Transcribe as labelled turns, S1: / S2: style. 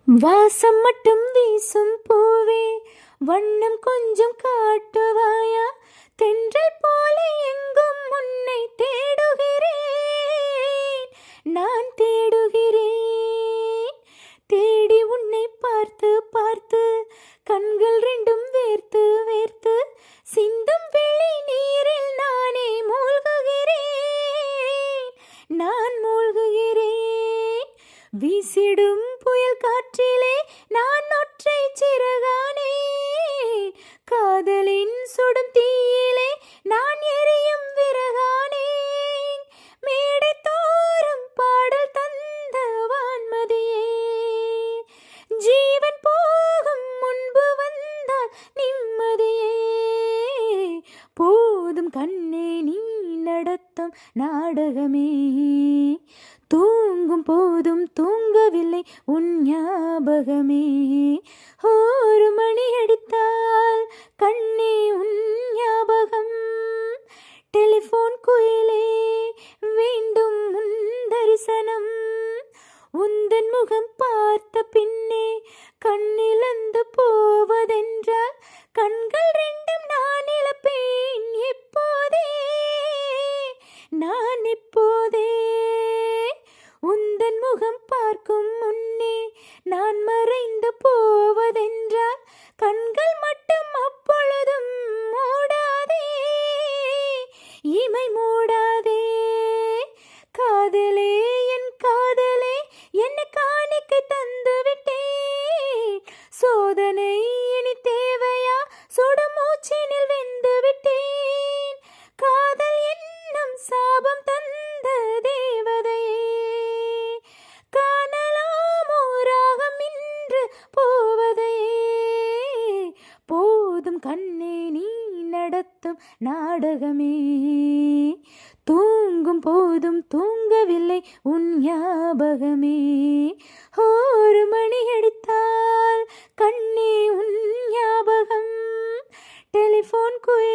S1: வாசம் மட்டும் வீசும் பூவே, வண்ணம் கொஞ்சம் காட்டுவாயா? தென்றல் போல எங்கும் உன்னை தேடுகிறேன், நான் தேடுகிறேன். தேடி உன்னை பார்த்து பார்த்து கண்கள் ரெண்டும் வேர்த்து வேர்த்து சிந்தும் விழி நீரில் நானே மூழ்குகிறேன், நான் மூழ்குகிறேன். வீசிடும் புயல் காற்றிலே நான் ஒற்றை சிறகானேன், காதலின் சுடும் தீயிலே நான் எரியும் விறகானேன். மேடை தோறும் பாடல் தந்த வான்மதியே, ஜீவன் போகும் முன்பு வந்தால் நிம்மதியே. போதும் கண்ணே நீ நடத்தும் நாடகமே, தூங்கும் போதும் தூங்கவில்லை உன் ஞாபகமே. ஒரு மணி அடித்தால் கண்ணே உன் ஞாபகம், டெலிஃபோன் குயிலே வேண்டும் உன் தரிசனம். உந்தன் முகம் பார்த்த பின்னே கண்ணிழந்து போவதென்றால் கண்கள் ரெண்டும் நான் இழப்பேன் எப்போதே, நான் எப்போதே. உந்தன் முகம் பார்க்கும் முன்னே நான் மறைந்து போவதென்றால் கண்கள் மட்டும் அப்பொழுதும் மூடாதே, இமை மூடாதே. காதலே என் காதலே, என்னை காணிக்கை தந்து விட்டேன். சோதனை இனி தேவையா? சுடு மூச்சினில் வெந்து விட்டேன். காதல் என்னும் சாபம் தந்த தேவதையே, காணலாமோ ராகம் இன்று போவதையே. போதும் கண்ணே நீ நடத்தும் நாடகமே, தூங்கும் போதும் தூங்கவில்லை உன் ஞாபகமே. ஒரு மணி அடித்தால் கண்ணே உன் ஞாபகம், டெலிஃபோன் குயில்